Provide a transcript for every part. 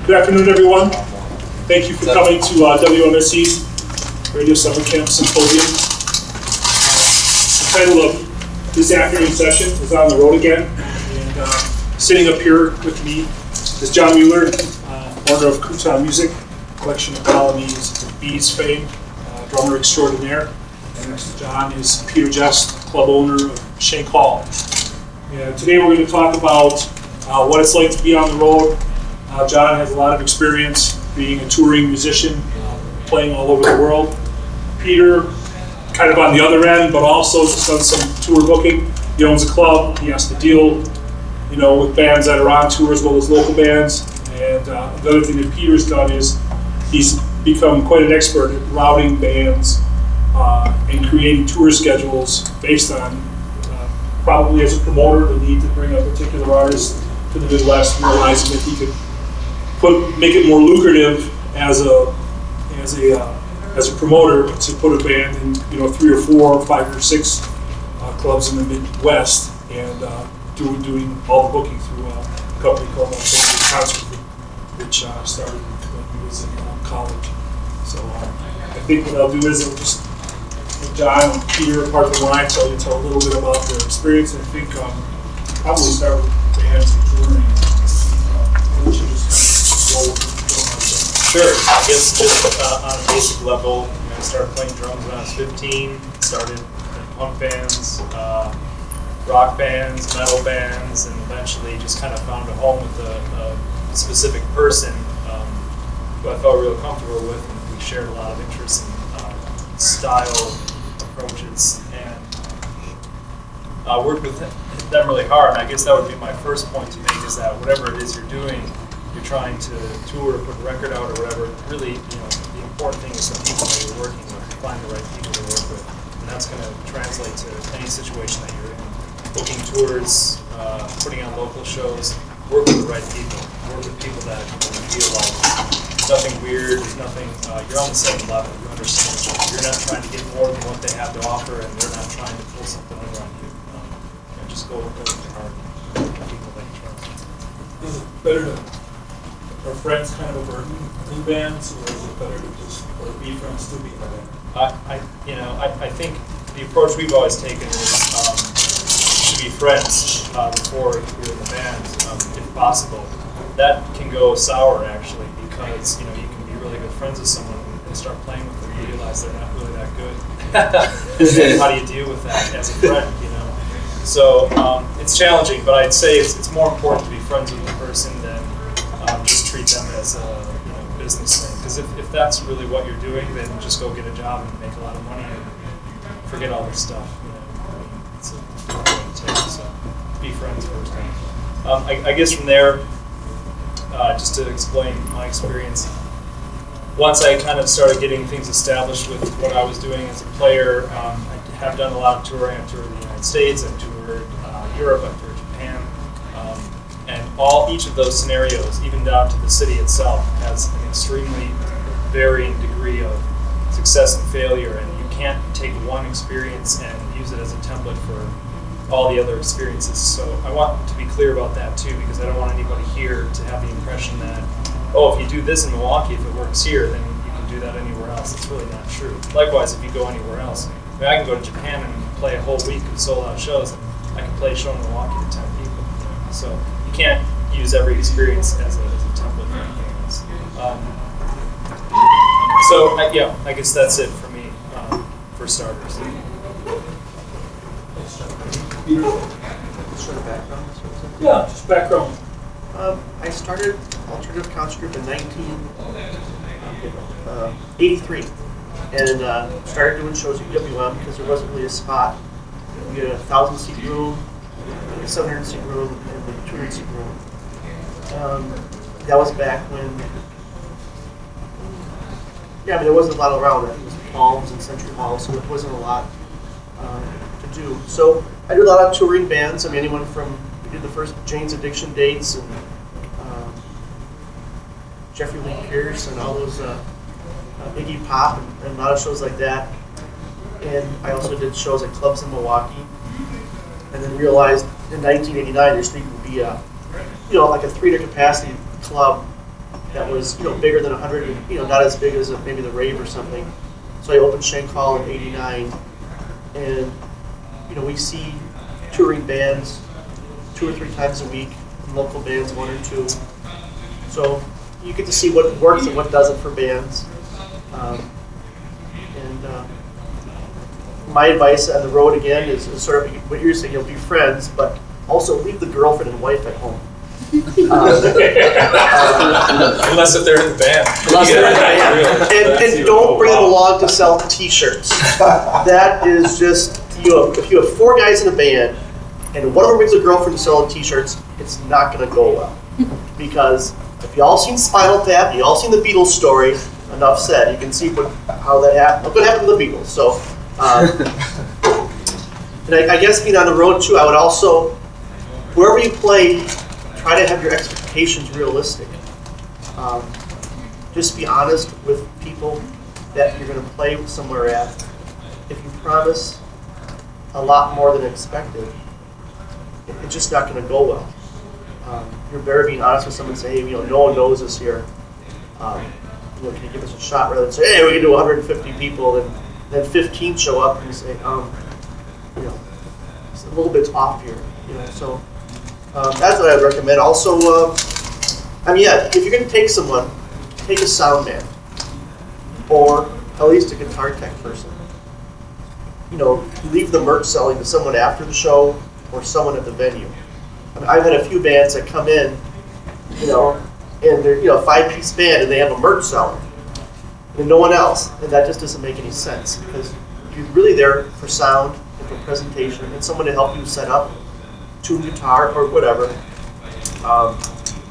Good afternoon, everyone. Thank you for coming to WMSE's Radio Summer Camp Symposium. The title of this afternoon session is On the Road Again. And sitting up here with me is John Mueller, owner of Crouton Music, collection of colonies of bees fame, drummer extraordinaire. And next to John is Peter Jest, club owner of Shank Hall. And today we're going to talk about what it's like to be on the road. John has a lot of experience being a touring musician, playing all over the world. Peter, kind of on the other end, but also has done some tour booking. He owns a club. He has to deal, with bands that are on tour as well as local bands. And the other thing that Peter's done is he's become quite an expert at routing bands and creating tour schedules based on probably as a promoter the need to bring a particular artist to the Midwest, realizing that he could make it more lucrative as a promoter to put a band in 3 or 4 or 5 or 6 clubs in the Midwest and doing all the booking through a company called Concert Group, which started when he was in college. So I think what I'll do is I'll just let John and Peter apart from the line tell a little bit about their experience. And I think probably start with bands and touring. We should just roll with it. Sure. I guess just on a basic level, I started playing drums when I was 15. Started in punk bands, rock bands, metal bands, and eventually just kind of found a home with a specific person who I felt real comfortable with, and we shared a lot of interests in style approaches, and worked with them really hard. And I guess that would be my first point to make, is that whatever it is you're doing, you're trying to tour or put a record out or whatever, really, the important thing is the people that you're working with, to find the right people to work with. And that's going to translate to any situation that you're in. Booking tours, putting on local shows, work with the right people. Work with people that you feel like nothing weird, nothing, you're on the same level, you understand each other. You're not trying to get more than what they have to offer, and they're not trying to pull something over on you. Just go with your heart, people that you trust. Is it better to, are friends kind of a burden in bands, or is it better to just be friends to be in a band? I think the approach we've always taken is to be friends before you're in the band, if possible. That can go sour actually, because you can be really good friends with someone and start playing with them and realize they're not really that good. And how do you deal with that as a friend? So it's challenging, but I'd say it's more important to be friends with the person than just treat them as a business thing. Because if that's really what you're doing, then just go get a job and make a lot of money and forget all this stuff. It's a hard way to take. So be friends first. I guess from there, just to explain my experience, once I kind of started getting things established with what I was doing as a player, I have done a lot of touring. I've toured the United States, I've toured Europe, I've toured Japan, and each of those scenarios, even down to the city itself, has an extremely varying degree of success and failure, and you can't take one experience and use it as a template for all the other experiences. So I want to be clear about that too, because I don't want anybody here to have the impression that, if you do this in Milwaukee, if it works here, then you can do that anywhere else. It's really not true. Likewise, if you go anywhere else, I can go to Japan and play a whole week of sold-out shows, and I can play a show in Milwaukee to 10 people. So you can't use every experience as a template for anything else. I guess that's it for me, for starters. Sort of background? Yeah, just background. I started Alternative Concert Group in 1983, and started doing shows at WM because there wasn't really a spot. We had a 1,000-seat room, a 700-seat room, and a 200-seat room. That was back when, there wasn't a lot around. I think it was the Palms and Century Hall, so there wasn't a lot to do. So I do a lot of touring bands. Anyone from, we did the first Jane's Addiction dates, and Jeffrey Lee Pierce, and all those Iggy Pop, and a lot of shows like that. And I also did shows at clubs in Milwaukee, and then realized in 1989 there needed to be a, like a 300 capacity club that was, bigger than 100, and, not as big as maybe the Rave or something. So I opened Shank Hall in '89, and, we see touring bands 2 or 3 times a week, and local bands 1 or 2. So you get to see what works and what doesn't for bands. My advice on the road again is sort of what you're saying, be friends, but also leave the girlfriend and wife at home. Unless if they're in the band. And don't bring them along to sell T-shirts. That is just, if you have 4 guys in a band, and one of them brings a girlfriend to sell T-shirts, it's not going to go well. Because if you all seen Spinal Tap, you all seen the Beatles story, enough said. You can see how that happened. Look what happened to the Beatles. So. And I guess being on the road too, I would also, wherever you play, try to have your expectations realistic. Just be honest with people that you're going to play somewhere at. If you promise a lot more than expected, it's just not going to go well. You're better being honest with someone and say, hey, no one knows us here. Can you give us a shot rather than say, hey, we can do 150 people, and then 15 show up and you say, it's a little bit off here, So that's what I'd recommend. Also, if you're going to take someone, take a sound man, or at least a guitar tech person. Leave the merch selling to someone after the show or someone at the venue. I've had a few bands that come in, and they're a 5-piece band and they have a merch seller. And no one else, and that just doesn't make any sense because you're really there for sound and for presentation and someone to help you set up, tune guitar or whatever.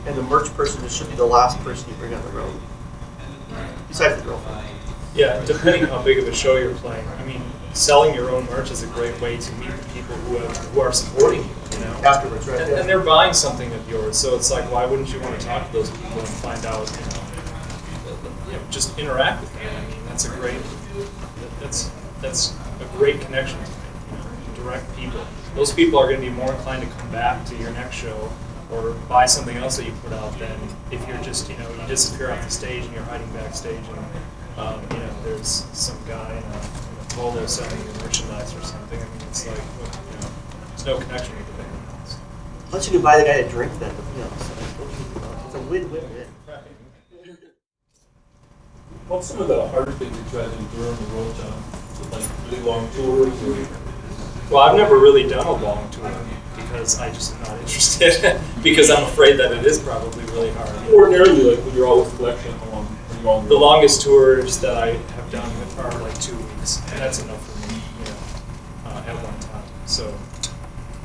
And the merch person just should be the last person you bring on the road, besides the girlfriend. Yeah, depending how big of a show you're playing. I mean, selling your own merch is a great way to meet the people who are supporting you. Afterwards, right? And they're buying something of yours, so it's like, why wouldn't you want to talk to those people and find out, just interact with them. I mean, that's a great connection to make, direct people. Those people are going to be more inclined to come back to your next show or buy something else that you put out than if you're just, you disappear off the stage and you're hiding backstage and, there's some guy in a polo selling your merchandise or something. I mean, it's like, there's no connection with the band. Unless you can buy the guy a drink then, it's a win-win-win. What's some of the harder things you try to endure on the road, John? Like really long tours? Or? Well, I've never really done a long tour because I just am not interested because I'm afraid that it is probably really hard. Ordinarily, like when you're all with collection, how long are you on the road? The longest tours that I have done are like 2 weeks, and that's enough for me, at one time. So,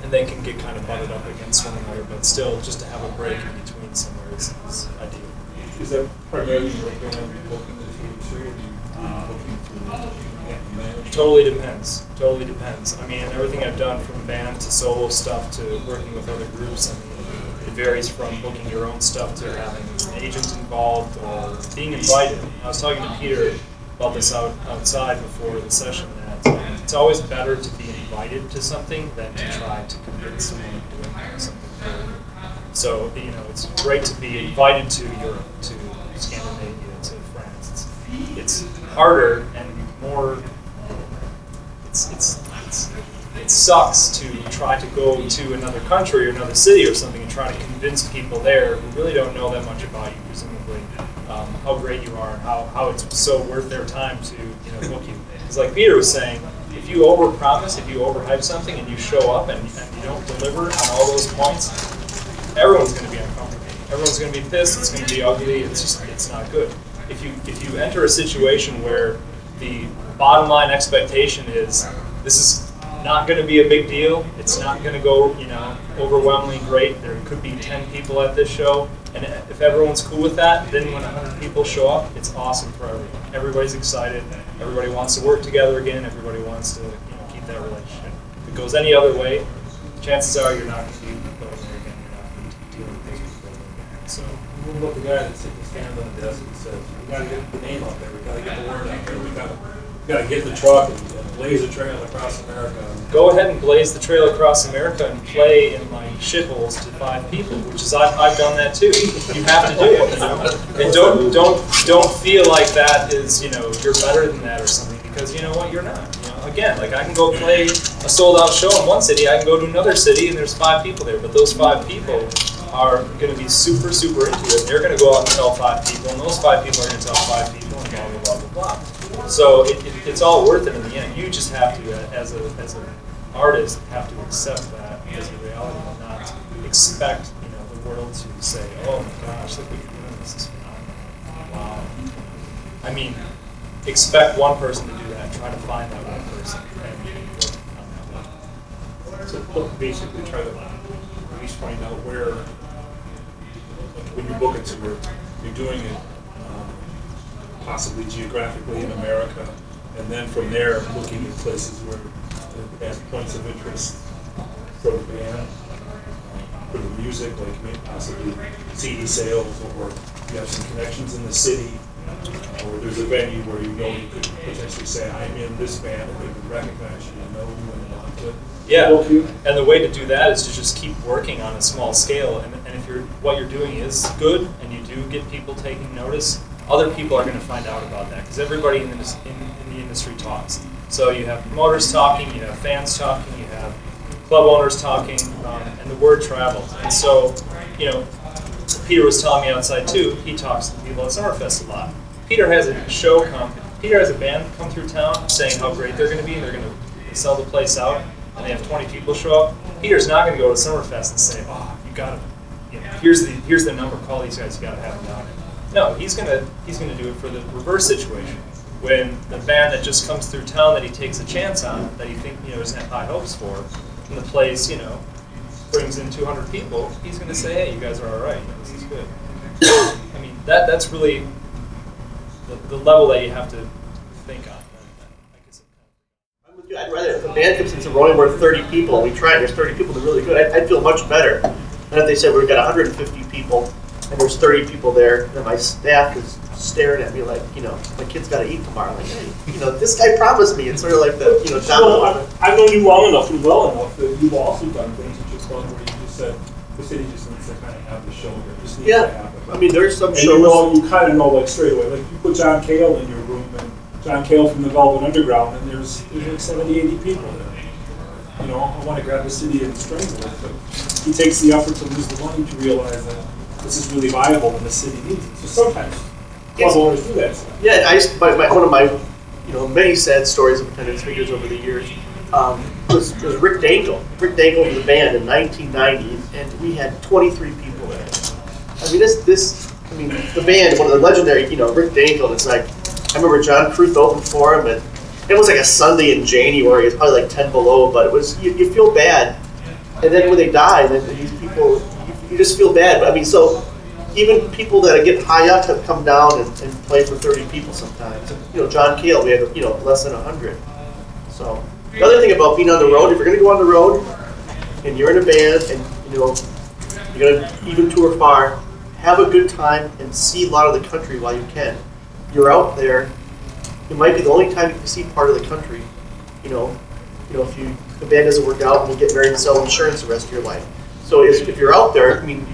and they can get kind of butted up against one another, but still, just to have a break in between somewhere is ideal. Is that primarily your band booking the tour too, or do you booking through management? Totally depends. Totally depends. I mean, everything I've done from band to solo stuff to working with other groups, I mean, it varies from booking your own stuff to having an agent involved or being invited. I was talking to Peter about this outside before the session that it's always better to be invited to something than to try to convince someone of doing something for you. So, it's great to be invited to Europe, to Scandinavia, to France. It's harder and more. It sucks to try to go to another country or another city or something and try to convince people there who really don't know that much about you, presumably, how great you are and how it's so worth their time to book you. Because like Peter was saying, if you overpromise, if you overhype something and you show up and you don't deliver on all those points, everyone's going to be uncomfortable. Everyone's going to be pissed. It's going to be ugly. It's not good. If you enter a situation where the bottom line expectation is this is not going to be a big deal. It's not going to go overwhelmingly great. There could be 10 people at this show, and if everyone's cool with that, then when 100 people show up, it's awesome for everyone. Everybody's excited. Everybody wants to work together again. Everybody wants to keep that relationship. If it goes any other way, chances are you're not going to be going there again. You're not going to be dealing with those people again. So, what about the guy that stand on the desk and says, "We got to get the name out there. We got to get the word out there. We got to gotta get in the truck and blaze a trail across America. Go ahead and blaze the trail across America and play in like shitholes to 5 people, which is I've done that too. You have to do it, you know? And don't feel like that is, you know, you're better than that or something, because you know what, you're not. You know, again, like I can go play a sold out show in one city, I can go to another city and there's 5 people there, but those 5 people are going to be super into it. They're going to go out and tell 5 people, and those 5 people are going to tell 5 people, and blah blah blah blah blah. So it's all worth it in the end. You just have to, as an artist, have to accept that as a reality, and not expect, you know, the world to say, "Oh my gosh, look what you're doing. This is phenomenal. Wow." I mean, expect one person to do that. Try to find that one person and work on that one. So basically try to at least find out where, when you book a tour, you're doing it possibly geographically in America, and then from there looking at places where it has points of interest for the band, for the music, like maybe possibly CD sales, or you have some connections in the city, or there's a venue where you know you could potentially say, I'm in this band, and they would recognize you and know you and want to book you. And the way to do that is to just keep working on a small scale, and if what you're doing is good and you do get people taking notice, other people are going to find out about that, because everybody in the industry talks. So you have promoters talking, you have fans talking, you have club owners talking, and the word travels. And so, you know, Peter was telling me outside too, he talks to people at Summerfest a lot. Peter has a band come through town saying how great they're going to be, and they're going to sell the place out, and they have 20 people show up. Peter's not going to go to Summerfest and say, oh, you got to, you know, here's the number, call these guys, you got to have them down here. No, he's gonna do it for the reverse situation. When the band that just comes through town that he takes a chance on, that he doesn't have high hopes for, and the place, you know, brings in 200 people, he's gonna say, hey, you guys are all right. You know, this is good. I mean, that's really the level that you have to think on. I'm with you. I'd rather if a band comes into Rolling where 30 people, and we try and there's 30 people, they're really good. I'd feel much better than if they said we've got 150 people. And there's 30 people there, and my staff is staring at me like, you know, my kid's got to eat tomorrow. Like, hey, you know, this guy promised me. It's sort of like the, you know, well, I've known you long enough and well enough that you've also done things at your club where you just said, the city just needs to kind of have the show here. It just needs to happen. I mean, there's some and shows. you kind of know, like, straight away. Like, you put John Cale in your room, and John Cale from the Velvet Underground, and there's like 70, 80 people there. You know, I want to grab the city and strangle it, but he takes the effort to lose the money to realize that this is really viable and the city needs it. So sometimes club owners do that stuff. Yeah, one of my, you know, many sad stories of attendance figures over the years was Rick Dangle. Rick Dangle was the band in 1990, and we had 23 people there. I mean, the band, one of the legendary, you know, Rick Dangle. It's like, I remember John Cruth opened for him, and it was like a Sunday in January. It's probably like 10 below, but it was you feel bad. And then when they die, then these people, you just feel bad. But I mean, so even people that get high up have come down and play for 30 people sometimes. And, you know, John Cale, we had, you know, less than 100. So the other thing about being on the road, if you're going to go on the road and you're in a band and, you know, you're going to even tour far, have a good time and see a lot of the country while you can. You're out there. It might be the only time you can see part of the country. You know, if the band doesn't work out and you get married and sell insurance the rest of your life. So if you're out there, I mean,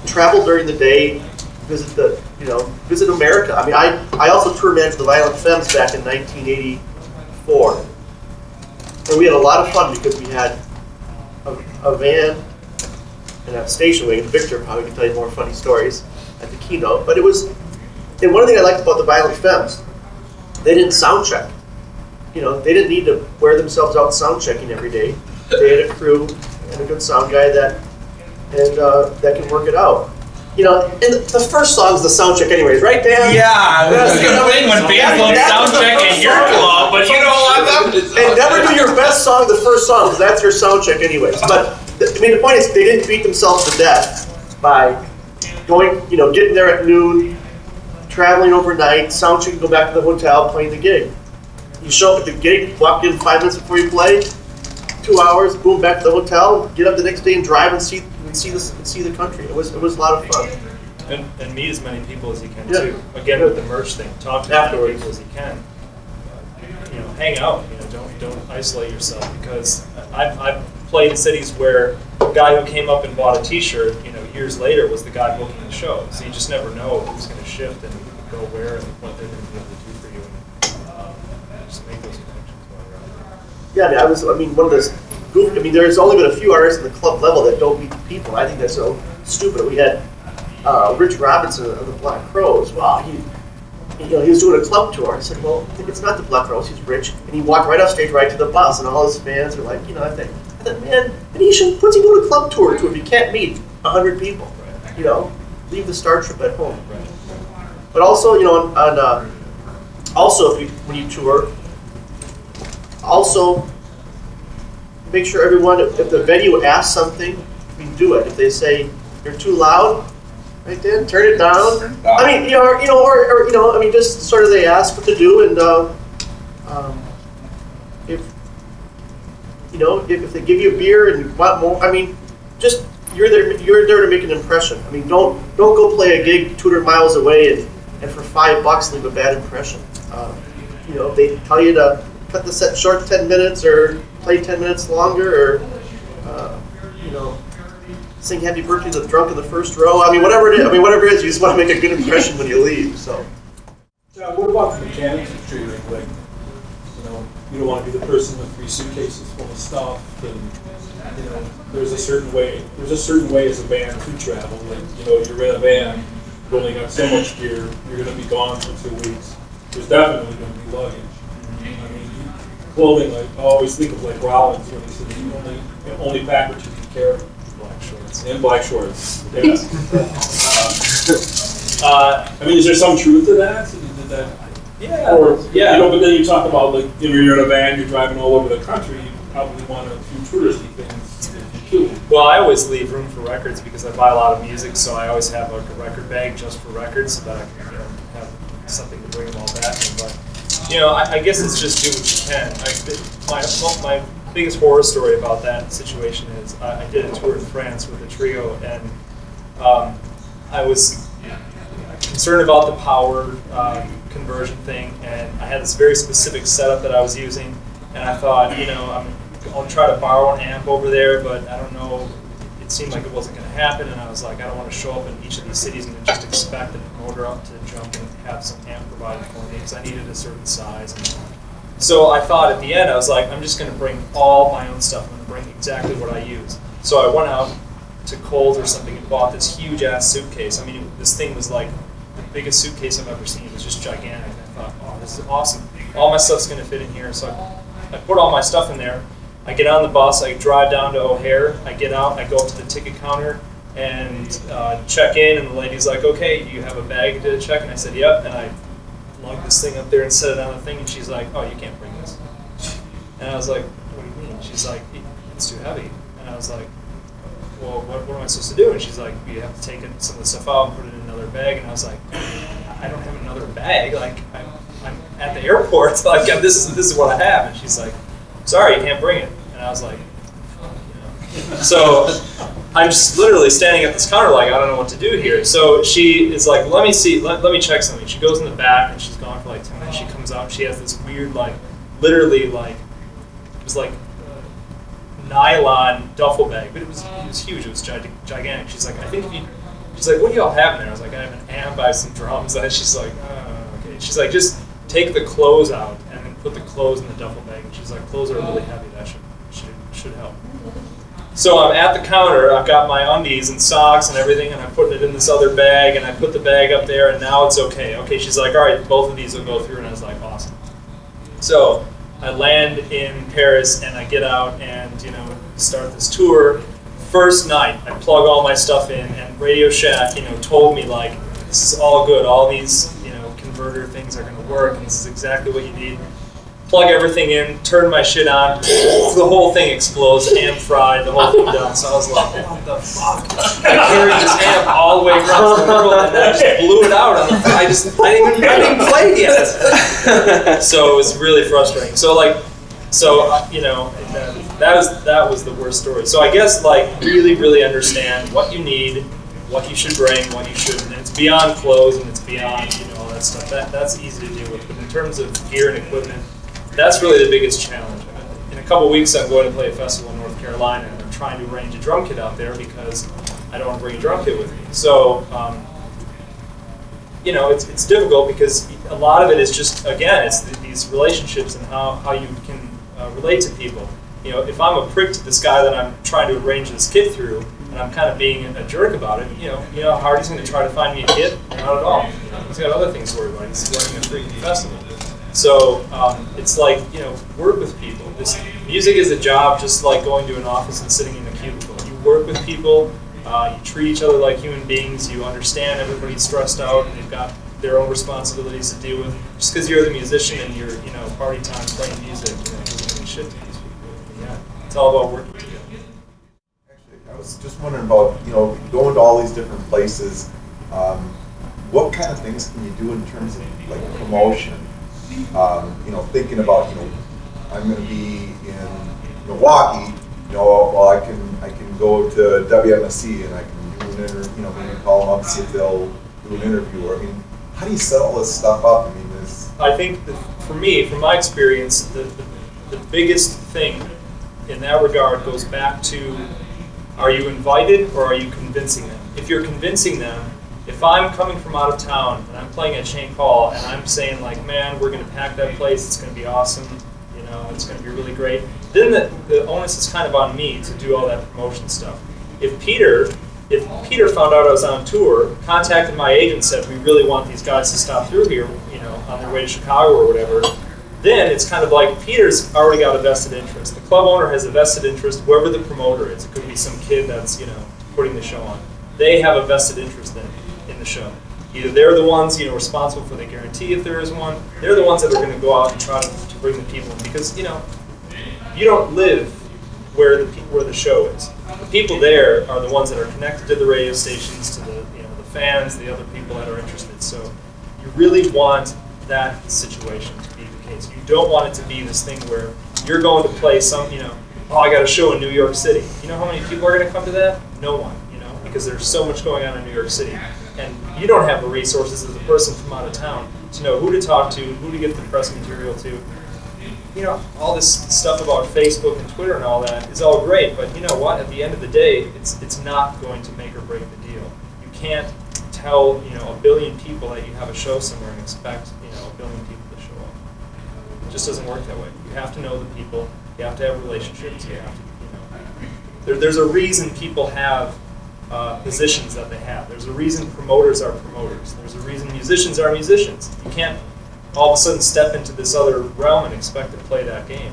travel during the day, visit America. I mean, I also tour managed the Violent Femmes back in 1984, and we had a lot of fun because we had a van and a station wagon. Victor probably can tell you more funny stories at the keynote, but it was. And one thing I liked about the Violent Femmes, they didn't sound check. You know, they didn't need to wear themselves out sound checking every day. They had a crew and a good sound guy that can work it out. You know, and the first song's the sound check anyways, right, Dan? Yeah, that's a good thing when bands don't sound check at your club, but you don't want them. And never do your best song the first song, because that's your sound check anyways. But, I mean, the point is they didn't beat themselves to death by going, you know, getting there at noon, traveling overnight, sound check, go back to the hotel, playing the gig. You show up at the gig, walk in 5 minutes before you play, 2 hours, boom, back to the hotel, get up the next day and drive and see the country. It was a lot of fun. And meet as many people as you can too. Again, with the merch thing, talk to as many people as you can. hang out. Don't isolate yourself, because I've played in cities where the guy who came up and bought a T-shirt, years later was the guy booking the show. So you just never know who's going to shift and go where and what they're going to be able to do for you, and just make those connections while you're out there. Yeah, one of those goofy. There's only been a few artists in the club level that don't meet the people. I think that's so stupid. We had Rich Robinson of the Black Crowes. Wow, he was doing a club tour. I said, well, it's not the Black Crowes. He's rich, and he walked right off stage, right to the bus, and all his fans are like, I thought, man, what's he doing a club tour to if you can't meet 100 people? Leave the Star Trip at home. Right. But also, also when you tour, also make sure everyone, if the venue asks something, we do it. If they say you're too loud, right then turn it down. Just sort of they ask what to do, and if they give you a beer and you want more, just you're there to make an impression. Don't go play a gig 200 miles away and for $5 leave a bad impression. If they tell you to cut the set short 10 minutes or play 10 minutes longer, or sing Happy Birthday to the drunk in the first row. Whatever it is, you just want to make a good impression when you leave. So. John, what about the mechanics of treating? Like, you don't want to be the person with 3 suitcases full of stuff, and there's a certain way as a band to travel. Like, you're in a band, you only got so much gear, you're going to be gone for 2 weeks. There's definitely going to be luggage. Clothing, I always think of like Rollins when he said you only pack what you can carry. Black shorts. And black shorts. Yeah. Is there some truth to that? Yeah. But then you talk about like you're in a van, you're driving all over the country. You probably want a few touristy things too. Well, I always leave room for records because I buy a lot of music, so I always have like a record bag just for records, so that I can have something to bring them all back in. But I guess it's just do what you can. My biggest horror story about that situation is I did a tour in France with a trio, and I was concerned about the power conversion thing, and I had this very specific setup that I was using, and I thought, I'll try to borrow an amp over there, but I don't know, it seemed like it wasn't going to happen, and I was like, I don't want to show up in each of these cities and just expect the promoter up to jump and have some amp provided for me, because I needed a certain size. So I thought at the end, I was like, I'm just going to bring all my own stuff. I'm going to bring exactly what I use. So I went out to Kohl's or something and bought this huge-ass suitcase. This thing was like the biggest suitcase I've ever seen. It was just gigantic. I thought, oh, this is awesome. All my stuff's going to fit in here. So I put all my stuff in there. I get on the bus. I drive down to O'Hare. I get out. I go up to the ticket counter and check in. And the lady's like, okay, do you have a bag to check? And I said, yep. And I lug this thing up there and set it on the thing. And she's like, oh, you can't bring this. And I was like, what do you mean? She's like, it's too heavy. And I was like, well, what am I supposed to do? And she's like, you have to take some of the stuff out and put it in another bag. And I was like, I don't have another bag. Like, I'm at the airport. Like, this is what I have. And she's like, sorry, you can't bring it. And I was like, So I'm just literally standing at this counter like, I don't know what to do here. So she is like, let me see, let me check something. She goes in the back and she's gone for like 10 minutes. She comes out and she has this weird, like, literally like, it was like nylon duffel bag, but it was huge. It was gigantic. She's like, she's like, what do y'all have in there? I was like, I have an amp, I have some drums. And she's like, okay. She's like, just take the clothes out and then put the clothes in the duffel bag. And she's like, clothes are really heavy. That should help. So I'm at the counter. I've got my undies and socks and everything, and I'm putting it in this other bag, and I put the bag up there, and now it's okay. Okay, she's like, all right, both of these will go through, and I was like, awesome. So I land in Paris, and I get out and, start this tour. First night, I plug all my stuff in, and Radio Shack, told me, like, this is all good. All these, converter things are going to work, and this is exactly what you need. Plug everything in, turn my shit on, the whole thing explodes, amp fried, the whole thing done. So I was like, what the fuck? I carried this amp all the way across the world, and I just blew it out. I didn't even play it yet. So it was really frustrating. That was the worst story. So I guess, really, really understand what you need, what you should bring, what you shouldn't. And it's beyond clothes, and it's beyond, all that stuff. That's easy to deal with. But in terms of gear and equipment, that's really the biggest challenge. In a couple weeks, I'm going to play a festival in North Carolina, and I'm trying to arrange a drum kit out there because I don't want to bring a drum kit with me. So, you know, it's difficult because a lot of it is just, again, it's these relationships and how you can relate to people. You know, if I'm a prick to this guy that I'm trying to arrange this kit through, and I'm kind of being a jerk about it, you know how hard he's going to try to find me a kit? Not at all. You know, he's got other things to worry about. He's running a freaking festival. So it's like, you know, work with people. This music is a job just like going to an office and sitting in a cubicle. You work with people, you treat each other like human beings, you understand everybody's stressed out and they've got their own responsibilities to deal with. Just because you're the musician and you're, you know, party time playing music, you know, doesn't mean shit to these people. Yeah, it's all about working together. I was just wondering about, you know, going to all these different places, what kind of things can you do in terms of like promotion? You know, thinking about, you know, I'm going to be in Milwaukee, you know, well, I can go to WMSE and I can do an interview, you know, maybe call them up and see if they'll do an interview. Or, I mean, how do you set all this stuff up? I mean, I think that for me, from my experience, the biggest thing in that regard goes back to, are you invited or are you convincing them? If you're convincing them, if I'm coming from out of town and I'm playing at St. Paul and I'm saying like, man, we're going to pack that place, it's going to be awesome, you know, it's going to be really great, then the onus is kind of on me to do all that promotion stuff. If Peter found out I was on tour, contacted my agent and said, we really want these guys to stop through here, you know, on their way to Chicago or whatever, then it's kind of like Peter's already got a vested interest. The club owner has a vested interest, whoever the promoter is. It could be some kid that's, you know, putting the show on. They have a vested interest in the show. Either they're the ones, you know, responsible for the guarantee if there is one. They're the ones that are going to go out and try to bring the people in because, you know, you don't live where the show is. The people there are the ones that are connected to the radio stations, to the, you know, the fans, the other people that are interested. So you really want that situation to be the case. You don't want it to be this thing where you're going to play some, you know, oh, I got a show in New York City. You know how many people are going to come to that? No one, you know, because there's so much going on in New York City. And you don't have the resources as a person from out of town to know who to talk to, who to get the press material to. You know, all this stuff about Facebook and Twitter and all that is all great, but you know what? At the end of the day, it's not going to make or break the deal. You can't tell, you know, a billion people that you have a show somewhere and expect, you know, a billion people to show up. It just doesn't work that way. You have to know the people. You have to have relationships. You have to, you know, there's a reason people have positions that they have. There's a reason promoters are promoters. There's a reason musicians are musicians. You can't all of a sudden step into this other realm and expect to play that game.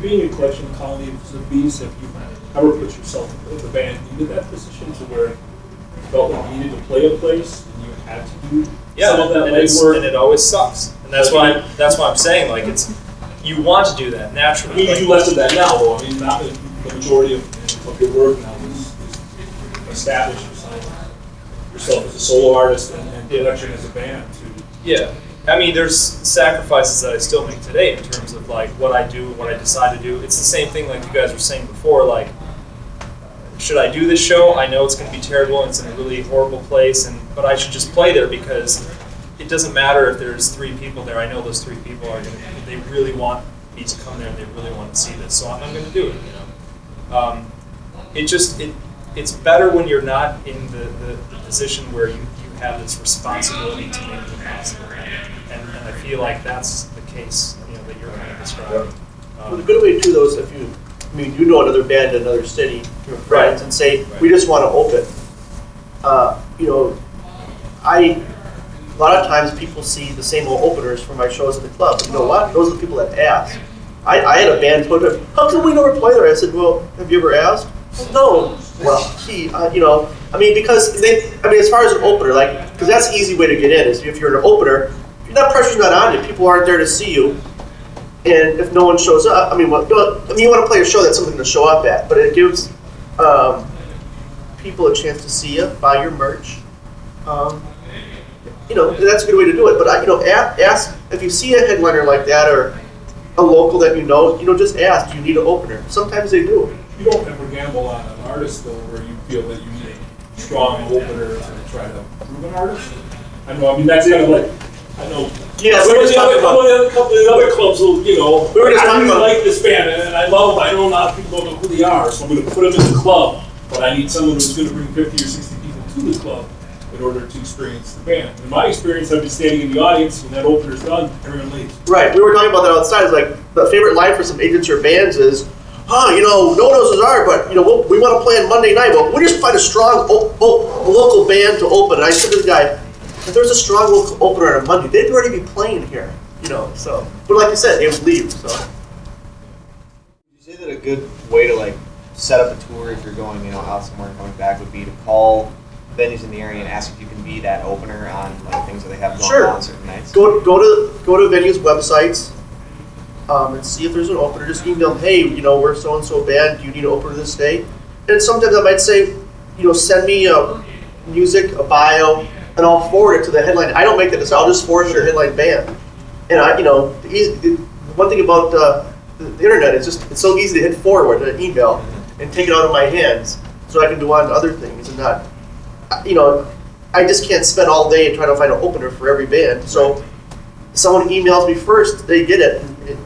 Being a collection colony of bees, have you ever put yourself in the band into that position to where you felt like you needed to play a place and you had to do some of that legwork? And it always sucks. And that's why I'm saying, like, it's, you want to do that naturally. You do less of that now, though. I mean, not the majority of your work now is establish yourself as a solo artist and production as a band too. Yeah. I mean, there's sacrifices that I still make today in terms of like what I do and what I decide to do. It's the same thing like you guys were saying before, like, should I do this show? I know it's going to be terrible and it's in a really horrible place, but I should just play there because it doesn't matter if there's 3 people there. I know those 3 people are going to, they really want me to come there and they really want to see this, so I'm going to do it, you know. It's better when you're not in the position where you have this responsibility to make it possible. And I feel like that's the case, you know, that you're kind of describing. Well, the good way to do those, if you, I mean, you know another band in another city, your friends, and say, we just want to open. You know, a lot of times people see the same old openers for my shows at the club. But you know what? Those are the people that ask. I had a band put up, how come we never play there? I said, well, have you ever asked? No. Well, gee, you know, I mean, because as far as an opener, like, because that's the easy way to get in is if you're an opener, that pressure's not on you. People aren't there to see you, and if no one shows up, I mean, you want to play a show that's something to show up at, but it gives people a chance to see you, buy your merch. You know, that's a good way to do it. But you know, ask if you see a headliner like that or a local that you know, just ask. Do you need an opener? Sometimes they do. You don't ever gamble on an artist though, where you feel that you need a strong opener to try to prove an artist. I know. I mean, that's kind of like, I know Yeah, Some we were of just the other, talking about. couple of the other clubs will, you know, We were just I talking really about- like this band and I love them. I know a lot of people don't know who they are, so I'm going to put them in the club. But I need someone who's going to bring 50 or 60 people to the club in order to experience the band. In my experience, I've been standing in the audience when that opener's done, everyone leaves. Right, we were talking about that outside. It's like the favorite line for some agents or bands is, you know, no one knows who's ours, but you know, we want to play on Monday night. But we just find a strong local band to open. And I said to the guy, if there's a strong local opener on a Monday, they'd already be playing here, you know. So, but like you said, they would leave. So, You say that a good way to like set up a tour if you're going, you know, out somewhere and coming back would be to call venues in the area and ask if you can be that opener on like things that they have going Sure. on certain nights. go to venues' websites and see if there's an opener. Just email them, hey, you know, we're so and so band. Do you need an opener this day? And sometimes I might say, you know, send me music, a bio, and I'll forward it to the headline. I don't make that decision. I'll just forward it to the headline band. And I, you know, the one thing about the internet is just it's so easy to hit forward to an email and take it out of my hands, so I can do on to other things and not, you know, I just can't spend all day and try to find an opener for every band. So someone emails me first, they get it,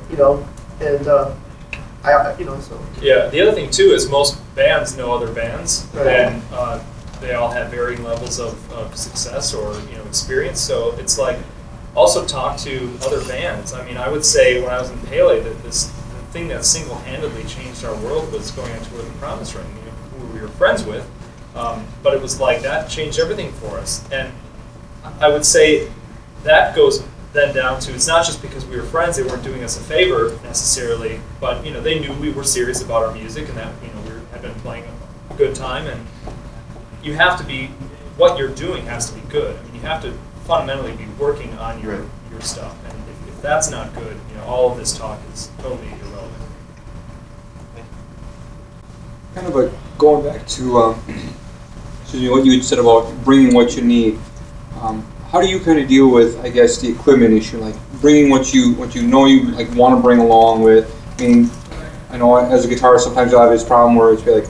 you know, and you know, so. Yeah, the other thing too is most bands know other bands, Right. and they all have varying levels of success or experience. So it's like also talk to other bands. I mean, I would say when I was in Pele, that the thing that single-handedly changed our world was going on tour with the Promise Ring, who we were friends with. But it was like that changed everything for us, and I would say that goes then down to, it's not just because we were friends, they weren't doing us a favor necessarily, but they knew we were serious about our music and that we had been playing a good time, and you have to be, what you're doing has to be good. I mean, you have to fundamentally be working on your stuff, and if that's not good, all of this talk is totally irrelevant. Kind of going back to what you had said about bringing what you need. How do you kind of deal with, I guess, the equipment issue, like bringing what you know you like want to bring along with? I mean, I know as a guitarist sometimes you'll have this problem where it's like,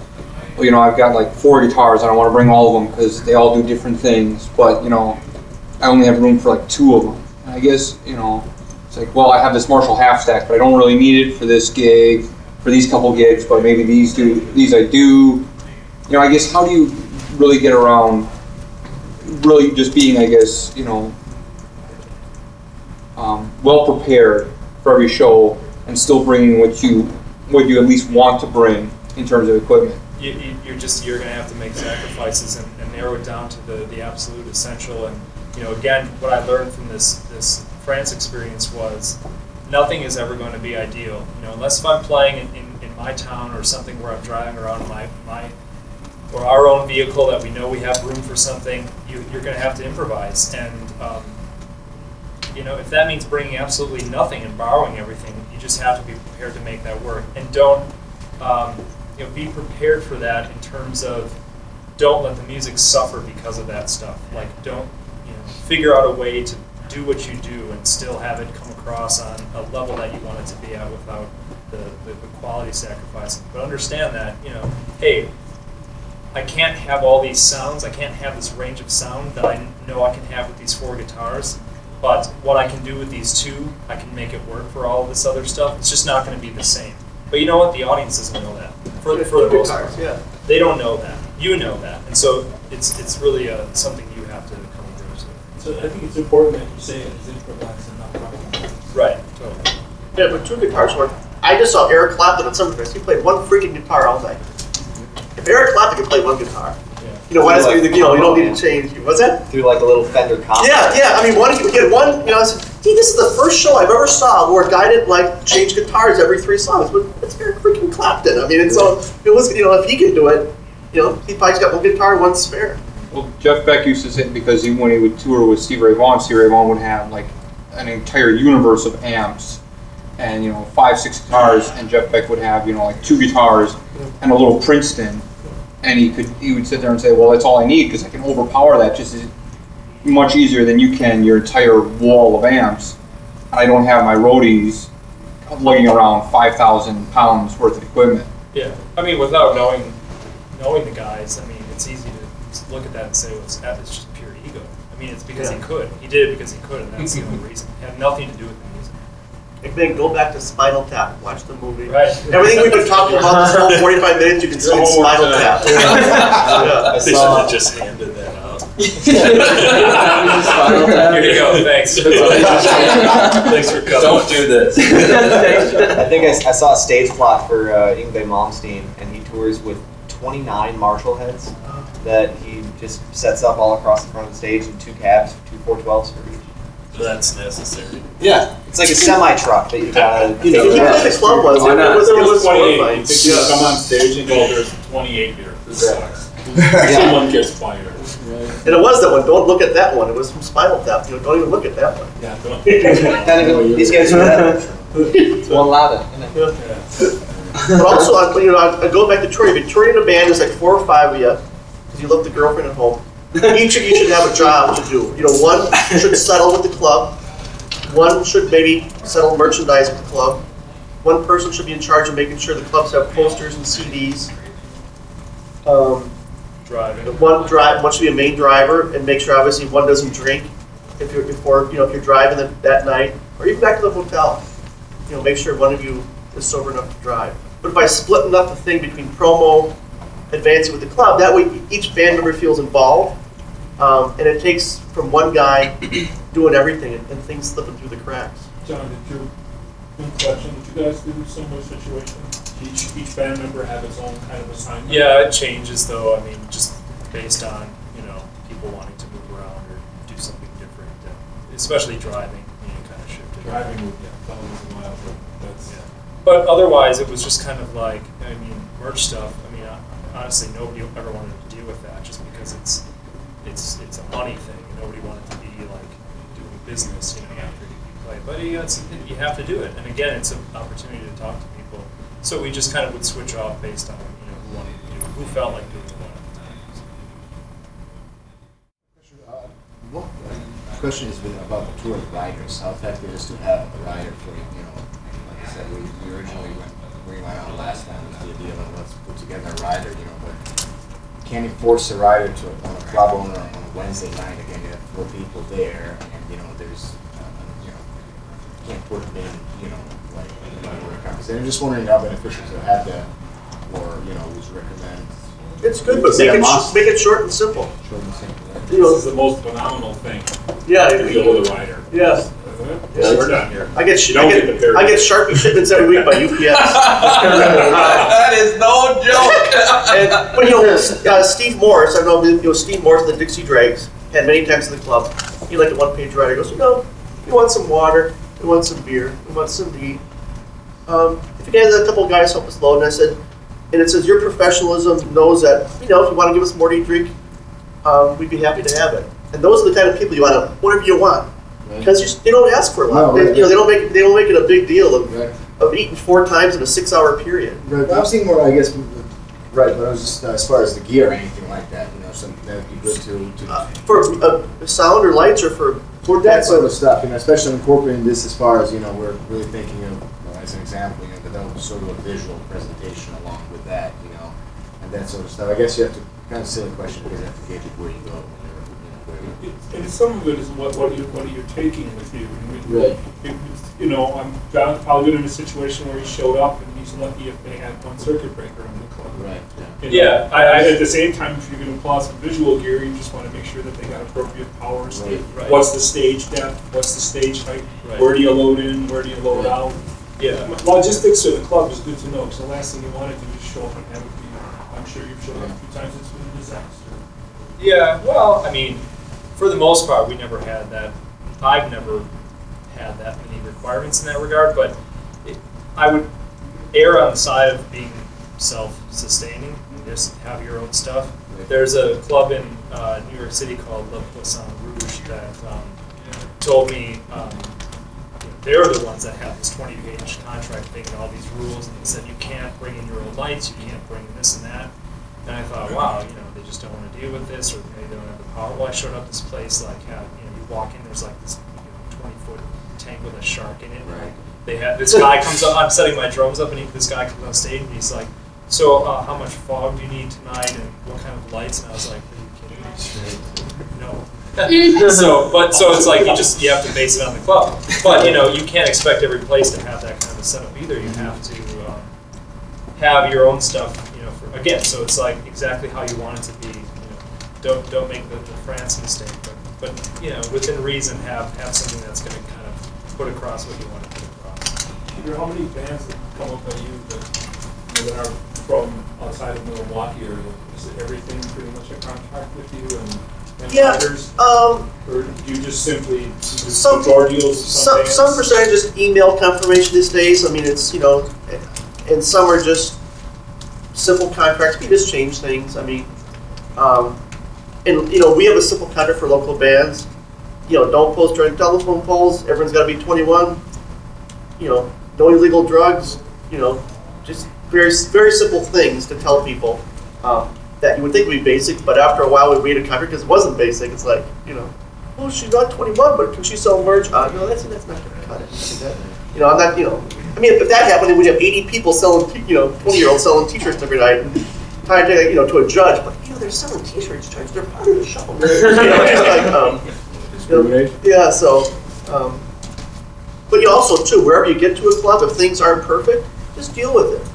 well, I've got like 4 guitars, I don't want to bring all of them because they all do different things, but I only have room for like 2 of them. And I guess it's like, well, I have this Marshall half stack, but I don't really need it for this gig, for these couple gigs, but maybe these I do. I guess how do you really get around really just being, I guess, well prepared for every show and still bringing what you at least want to bring in terms of equipment? You're going to have to make sacrifices and narrow it down to the absolute essential. And again, what I learned from this France experience was nothing is ever going to be ideal. Unless if I'm playing in my town or something where I'm driving around my or our own vehicle that we know we have room for something, you're going to have to improvise. And if that means bringing absolutely nothing and borrowing everything, you just have to be prepared to make that work. And don't be prepared for that in terms of don't let the music suffer because of that stuff. Like don't figure out a way to do what you do and still have it come across on a level that you want it to be at without the quality sacrificing. But understand that, hey, I can't have all these sounds, I can't have this range of sound that I know I can have with these 4 guitars, but what I can do with these 2, I can make it work for all of this other stuff. It's just not going to be the same. But you know what? The audience doesn't know that. For the most part. Yeah. They don't know that. You know that. And so it's really something you have to come to grips with. So I think it's important that you say it is improvise and not compromise. Right, totally. Yeah, but 2 guitars work. I just saw Eric Clapton at Summerfest. He played 1 freaking guitar all night. If Eric Clapton can play 1 guitar, why does you don't need to change? What's that? Through like a little Fender combo. Yeah. I mean, he had 1. I said, this is the first show I've ever saw where a guy didn't like change guitars every 3 songs. But it's Eric freaking Clapton. I mean, it was if he can do it, he probably's got 1 guitar, 1 spare. Well, Jeff Beck used to say because when he would tour with Stevie Ray Vaughan would have like an entire universe of amps and 5, 6 guitars, and Jeff Beck would have like 2 guitars and a little Princeton, and he would sit there and say, well, that's all I need because I can overpower that just as much easier than you can your entire wall of amps. I don't have my roadies lugging around 5,000 pounds worth of equipment. Yeah. I mean, without knowing the guys, I mean, it's easy look at that and say, well, it's just pure ego. I mean, it's because he could. He did it because he could, and that's the only reason. It had nothing to do with the music. And then go back to Spinal Tap, watch the movie. Right. Everything we've been talking about this whole 45 minutes, you can see in Spinal Tap. Yeah. They should have just handed that out. Here you go, thanks. Thanks for coming. Don't do this. I think I saw a stage plot for Yngwie Malmsteen, and he tours with 29 Marshall heads that he just sets up all across the front of the stage in 2 cabs, 2 412s for each. That's necessary. Yeah, it's like a semi truck that you gotta. You know, the club was. Why not? It There was was 28. horrifying. You think you come on stage and go, there's 28 here. This sucks. Yeah. Someone gets fired. And it was that one. Don't look at that one. It was from Spinal Tap. You know, don't even look at that one. Yeah, don't. These guys are that. One louder. But also, I go back to touring. If you're touring in a band, there's like 4 or 5 of you, because you left the girlfriend at home. Each of you should have a job to do. You know, one should settle with the club. One should maybe settle merchandise with the club. One person should be in charge of making sure the clubs have posters and CDs. Driving. One should be a main driver and make sure obviously one doesn't drink if you're driving that night, or even back to the hotel. You know, make sure one of you is sober enough to drive. But by splitting up the thing between promo, advancing with the club, that way each band member feels involved, and it takes from one guy doing everything and things slipping through the cracks. John, did your collection, did you guys do a similar situation? Each band member have its own kind of assignment? Yeah, it changes though. I mean, just based on, people wanting to move around or do something different, especially driving, kind of shifted. Driving would, that was a while, but that's... Yeah. But otherwise, it was just kind of like, merch stuff. Honestly, nobody ever wanted to deal with that just because it's a money thing. And nobody wanted to be like doing business, after you play. But you have to do it. And again, it's an opportunity to talk to people. So we just kind of would switch off based on who wanted to do it, who felt like doing what at the time. The question is about the tour of riders. How effective it is to have a rider for like I said, we originally went out last time was the idea of let's put together a rider, but you can't enforce a rider on a club owner on a Wednesday night. Again, you have 4 people there, and there's you can't put them in where it comes. And I'm just wondering how beneficial to have that, or would you recommend? It's good, but make it short and simple. Short and simple. Right? This is the most phenomenal thing. Yeah, To go with a rider. Yes. Yeah, we're done here. I get Don't get the parody. I get Sharpie shipments every week by UPS. That is no joke. But Steve Morris, I know Steve Morris of the Dixie Dregs had many times in the club. He liked a one-page writer. He goes, you want some water, you want some beer, you want some to eat. If you guys, a couple of guys help us load, and I said, and it says your professionalism knows that if you want to give us more to drink, we'd be happy to have it. And those are the kind of people you want to whatever you want. Because they don't ask for a lot. No, right. They don't make it a big deal of eating 4 times in a 6-hour period. Right, but I'm seeing more, I guess, right, but I was just, as far as the gear or anything like that, something that would be good to For sound or lights or for that sort of stuff, especially incorporating this as far as, we're really thinking of, as an example, develop sort of a visual presentation along with that, and that sort of stuff. I guess you have to, kind of silly question, because you have to gauge it where you go. And some of it is what are you taking with you? Right. John's probably been in a situation where he showed up and he's lucky if they had one circuit breaker in the club. Right. Yeah. At the same time, if you're going to apply some visual gear, you just want to make sure that they got appropriate power. Right. What's the stage depth? What's the stage height? Right. Where do you load in? Where do you load out? Yeah. Logistics of the club is good to know, because the last thing you want to do is show up and have it be. I'm sure you've showed up a few times. It's been a disaster. Yeah. Well, for the most part, we never had that. I've never had that many requirements in that regard, but I would err on the side of being self-sustaining and just have your own stuff. There's a club in New York City called Le Poisson Rouge that told me they're the ones that have this 20-page contract thing and all these rules, and they said you can't bring in your own lights, you can't bring in this and that. And I thought, wow, they just don't want to deal with this, or maybe they don't have the power. Well, I showed up this place, you walk in, there's like this 20-foot tank with a shark in it. Right. They had this guy comes up. I'm setting my drums up, and this guy comes on stage, and he's like, "So, how much fog do you need tonight, and what kind of lights?" And I was like, "Are you No. So it's like you have to base it on the club. But you can't expect every place to have that kind of a setup either. You have to have your own stuff. Again, so it's like exactly how you want it to be. Don't make the France mistake, but within reason, have something that's going to kind of put across what you want to put across. Peter, how many bands that come up by you that are from outside of Milwaukee area? Is it everything pretty much a contract with you and Yeah, writers? Or do you just simply some door deals? some percentage just email confirmation these days. I mean, it's and some are just simple contracts. We just change things. I mean, and we have a simple contract for local bands. Don't post during telephone poles. Everyone's got to be 21. No illegal drugs. Just very very simple things to tell people that you would think would be basic, but after a while we made a contract because it wasn't basic. It's like well, she's not 21, but can she sell merch? No, that's not going to cut it. I'm not. I mean, if that happened, then we'd have 80 people selling, 20-year-olds selling T-shirts every night, and trying to take to a judge. But they're selling T-shirts, Judge. They're part of the show. Yeah. So, but also too, wherever you get to a club, if things aren't perfect, just deal with it.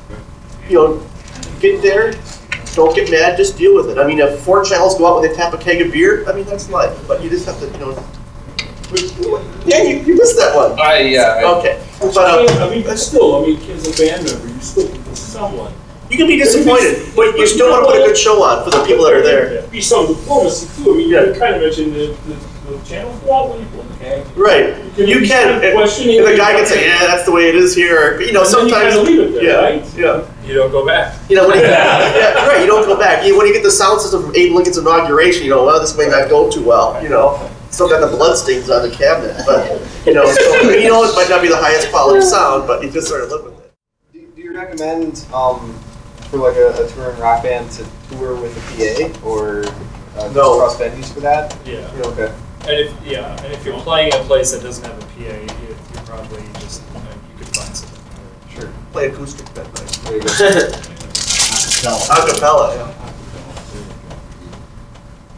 Get there. Don't get mad. Just deal with it. I mean, if 4 channels go out when they tap a keg of beer, I mean that's life. But you just have to, Yeah, you missed that one. Okay. But still, as a band member, you still can be someone. You can be disappointed, but you still want to put a good show on for the people that are there. Be some diplomacy too. I mean, you kind of mentioned the channels go out when you put the keg. Right. You can. If a guy can say, "Yeah, that's the way it is here," sometimes. You kind of leave it there, right? Yeah. You don't go back. When you, right. You don't go back. When you get the sound system from Abe Lincoln's inauguration, well, this may not go too well. Still got the bloodstains on the cabinet, but so, it might not be the highest quality sound, but you just sort of live with it. Do you recommend for like a touring rock band to tour with a PA or No. cross venues for that? Yeah. Okay. And if you're playing in a place that doesn't have a PA, you probably just you could find something. Sure. Play acoustic that night. There you go. Acapella, yeah.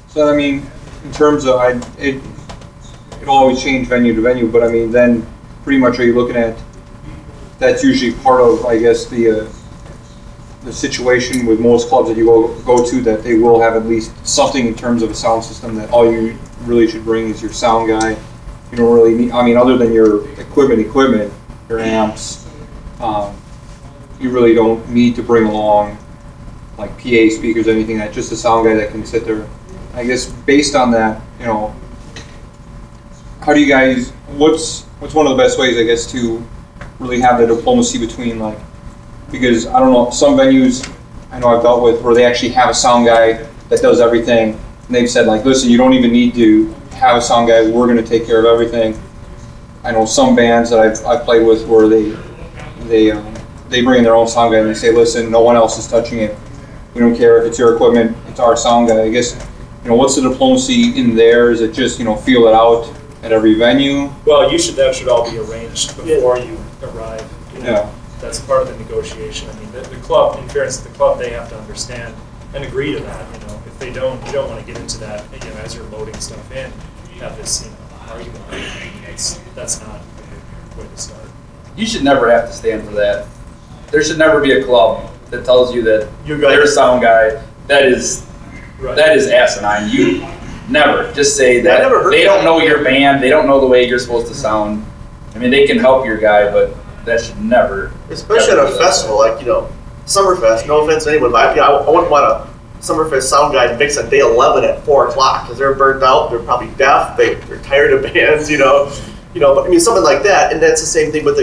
So I mean, in terms of it'll always change venue to venue, but I mean, then pretty much are you looking at that's usually part of, I guess, the situation with most clubs that you go to, that they will have at least something in terms of a sound system, that all you really should bring is your sound guy. You don't really need, other than your equipment, your amps, you really don't need to bring along like PA speakers or anything. That just a sound guy that can sit there. I guess based on that, how do you guys? What's one of the best ways, I guess, to really have the diplomacy between, like, because I don't know, some venues I know I've dealt with where they actually have a sound guy that does everything, and they've said, like, listen, you don't even need to have a sound guy. We're going to take care of everything. I know some bands that I've played with where they bring in their own sound guy and they say, listen, no one else is touching it. We don't care if it's your equipment, it's our sound guy. I guess, what's the diplomacy in there? Is it just, feel it out at every venue? Well, that should all be arranged before you arrive. Yeah. That's part of the negotiation. I mean, the club, in fairness to the club, they have to understand and agree to that. If they don't, you don't want to get into that. As you're loading stuff in, have this argument. That's not a good way to start. You should never have to stand for that. There should never be a club that tells you that You're their sound guy, that is asinine. You never. Just say that never heard they that. don't know your band, they don't know the way you're supposed to sound. They can help your guy, but that should never. Especially at a festival like Summerfest. No offense to anyone, but I wouldn't want a Summerfest sound guy to mix on day 11 at 4 o'clock because they're burnt out. They're probably deaf. They're tired of bands. But something like that. And that's the same thing with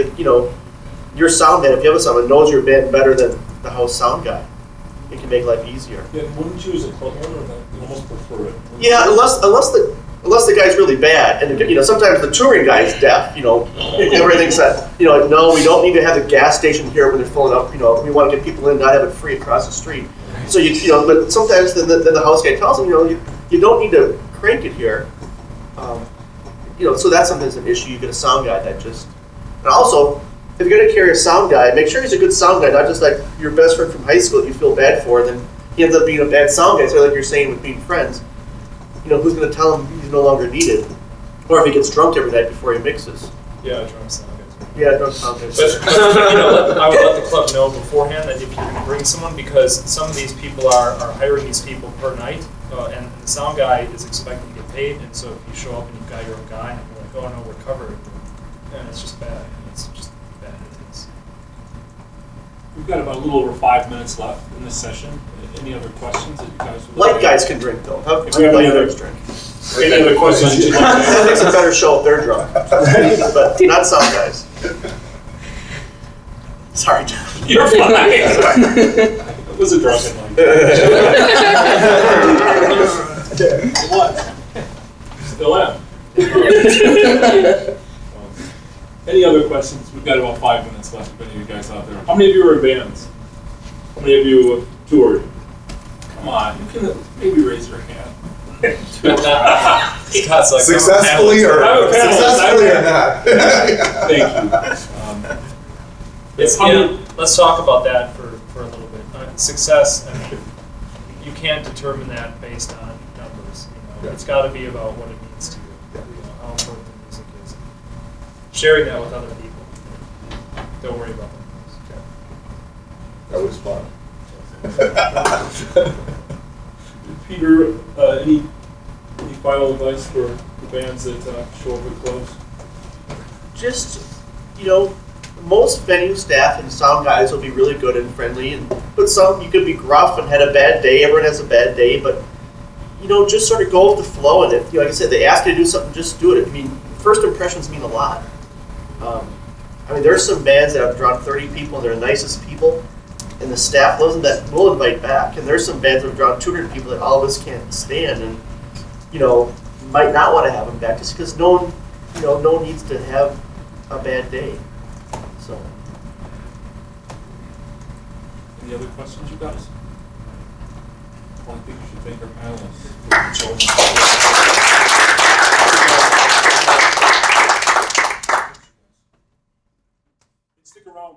your sound man. If you have someone knows your band better than the house sound guy, it can make life easier. Yeah, wouldn't you as a club owner almost prefer it? Yeah, unless the guy's really bad, and sometimes the touring guy's deaf. Everything's that no, we don't need to have a gas station here when they're filling up. We want to get people in, not have it free across the street. So but sometimes then the house guy tells them, you don't need to crank it here. So that's sometimes an issue. You get a sound guy that just, and also if you're going to carry a sound guy, make sure he's a good sound guy, not just like your best friend from high school that you feel bad for, and then he ends up being a bad sound guy. So like you're saying with being friends. who's going to tell him he's no longer needed? Or if he gets drunk every night before he mixes. Yeah, drunk sound guys. Yeah, drunk sound guys. But I would let the club know beforehand that if you're going to bring someone, because some of these people are hiring these people per night, and the sound guy is expected to get paid, and so if you show up and you've got your own guy, and you're like, oh no, we're covered, and it's just bad. It's just bad business. We've got about a little over 5 minutes left in this session. Any other questions that you guys would Light like? guys can drink though. How If do we have light any other- guys drink? Any other questions you'd like to ask? It makes a better show if they're drunk, but not sound guys. Sorry, John. You're fine. It was a drunken one. What? Still am. Any other questions? We've got about 5 minutes left. If any of you guys out there, how many of you are in bands? How many of you have toured? Come on, you can maybe raise your hand. Scott's like, Successfully or I'm a panelist. successfully or not? Thank you. It's, let's talk about that for a little bit. Success, I mean, you can't determine that based on numbers. Yeah. It's got to be about what it means to you. How important the music is. Sharing that with other people. Don't worry about the numbers. That was fun. Peter, any final advice for the bands that show up at clubs? Just, most venue staff and sound guys will be really good and friendly, but some you could be gruff and had a bad day. Everyone has a bad day, but just sort of go with the flow. And if, like I said, they ask you to do something, just do it. I mean, first impressions mean a lot. There's some bands that have drawn 30 people and they're the nicest people, and the staff loves them that we'll invite back. And there's some bands that have drawn 200 people that all of us can't stand, and might not want to have them back just because no one needs to have a bad day. So. Any other questions, you guys? Well, I think we should thank our panelists for showing up. Stick around.